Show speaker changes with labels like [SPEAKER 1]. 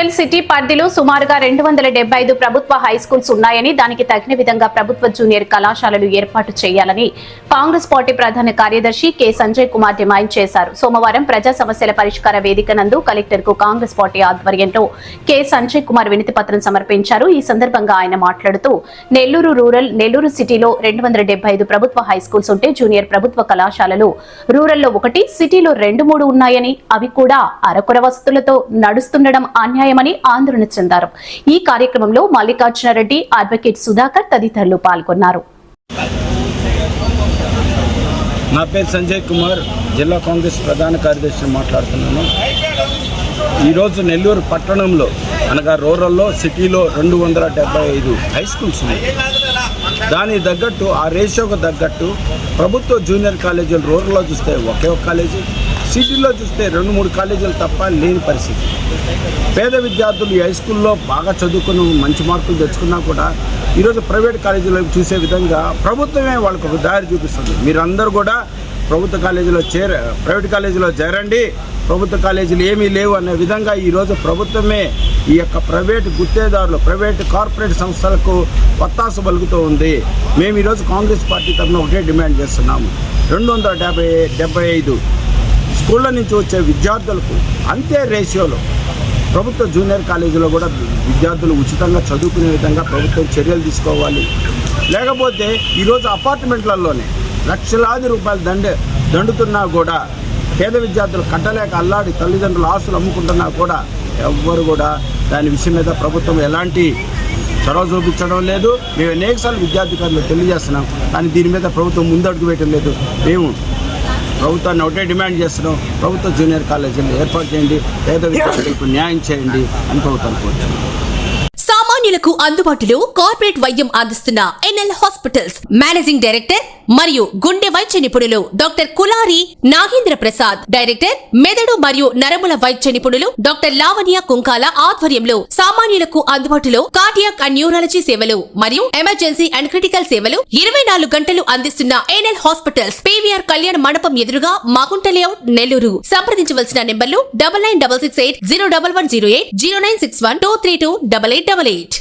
[SPEAKER 1] Rural city పరిధిలో సుమారుగా 275 ప్రభుత్వ హైస్కూల్స్ ఉన్నాయని, దానికి తగిన విధంగా ప్రభుత్వ జూనియర్ కళాశాలలు ఏర్పాటు చేయాలని కాంగ్రెస్ పార్టీ ప్రధాన కార్యదర్శి కె సంజయ్ కుమార్ డిమాండ్ చేశారు. సోమవారం ప్రజా సమస్యల పరిష్కార వేదిక నందు కలెక్టర్ కు కాంగ్రెస్ పార్టీ ఆధ్వర్యంలో కె సంజయ్ కుమార్ వినతి పత్రం సమర్పించారు. ఈ సందర్భంగా ఆయన మాట్లాడుతూ నెల్లూరు రూరల్, నెల్లూరు సిటీలో 275 ప్రభుత్వ హైస్కూల్స్ ఉంటే జూనియర్ ప్రభుత్వ కళాశాలలు రూరల్లో 1, సిటీలో 2-3 ఉన్నాయని, అవి కూడా అరకొర వసతులతో నడుస్తుండడం అన్యాయమని ఆందోళన చెందారు. ఈ కార్యక్రమంలో మల్లికార్జునరెడ్డి, అడ్వకేట్ సుధాకర్ తదితరులు పాల్గొన్నారు.
[SPEAKER 2] నా పేరు సంజయ్ కుమార్, జిల్లా కాంగ్రెస్ ప్రధాన కార్యదర్శిని మాట్లాడుతున్నాను. ఈరోజు నెల్లూరు పట్టణంలో అనగా రూరల్లో, సిటీలో 275 హై స్కూల్స్ ఉన్నాయి. దానికి తగ్గట్టు, ఆ రేషియోకి తగ్గట్టు ప్రభుత్వ జూనియర్ కాలేజీలు రూరల్లో చూస్తే ఒకే ఒక కాలేజీ, సిటీలో చూస్తే 2-3 కాలేజీలు తప్ప లేని పరిస్థితి. పేద విద్యార్థులు ఈ హై స్కూల్లో బాగా చదువుకుని మంచి మార్కులు తెచ్చుకున్నా కూడా ఈరోజు ప్రైవేట్ కాలేజీలో చూసే విధంగా ప్రభుత్వమే వాళ్ళకు ఒక దారి చూపిస్తుంది. మీరందరూ కూడా ప్రైవేట్ కాలేజీలో చేరండి, ప్రభుత్వ కాలేజీలు ఏమీ లేవు అనే విధంగా ఈరోజు ప్రభుత్వమే ఈ యొక్క ప్రైవేటు గుత్తేదారులు, ప్రైవేటు కార్పొరేట్ సంస్థలకు వత్తాసు పలుకుతూ ఉంది. మేము ఈరోజు కాంగ్రెస్ పార్టీ తరఫున ఒకటే డిమాండ్ చేస్తున్నాము. 275 స్కూళ్ళ నుంచి వచ్చే విద్యార్థులకు అంతే రేషియోలో ప్రభుత్వ జూనియర్ కాలేజీలో కూడా విద్యార్థులు ఉచితంగా చదువుకునే విధంగా ప్రభుత్వం చర్యలు తీసుకోవాలి. లేకపోతే ఈరోజు అపార్ట్మెంట్లలోనే లక్షలాది రూపాయలు దండుతున్నా కూడా పేద విద్యార్థులు కట్టలేక అల్లాడి తల్లిదండ్రుల ఆస్తులు అమ్ముకుంటున్నా కూడా ఎవ్వరు కూడా దాని విషయం మీద ప్రభుత్వం ఎలాంటి చొరవ చూపించడం లేదు. మేము అనేకసార్లు విద్యార్థికారులు తెలియజేస్తున్నాం, కానీ దీని మీద ప్రభుత్వం ముందడుగు వేయటం లేదు. మేము ప్రభుత్వాన్ని ఒకటే డిమాండ్ చేస్తున్నాం, ప్రభుత్వ జూనియర్ కాలేజీలు ఏర్పాటు చేయండి, పేద విద్యార్థులకు న్యాయం చేయండి అని ప్రభుత్వాన్ని కోరుతున్నాం.
[SPEAKER 3] సామాన్యులకు అందుబాటులో కార్పొరేట్ వైద్యం అందిస్తున్న ఎన్ఎల్ హాస్పిటల్స్ మేనేజింగ్ డైరెక్టర్ మరియు గుండె వైద్య నిపుణులు డాక్టర్ కులారి నాగేంద్ర ప్రసాద్, డైరెక్టర్ మెదడు మరియు నరముల వైద్య నిపుణులు డాక్టర్ లావణ్య కుంకాల ఆధ్వర్యంలో సామాన్యులకు అందుబాటులో కార్డియాక్ అండ్ న్యూరాలజీ సేవలు మరియు ఎమర్జెన్సీ అండ్ క్రిటికల్ సేవలు 24 గంటలు అందిస్తున్న ఎన్ఎల్ హాస్పిటల్స్ పీవీఆర్ కళ్యాణ మండపం ఎదురుగా మాగుంట లేఅవుట్, నెల్లూరు. సంప్రదించవలసిన నెంబర్లు 9966801108, 0961232888.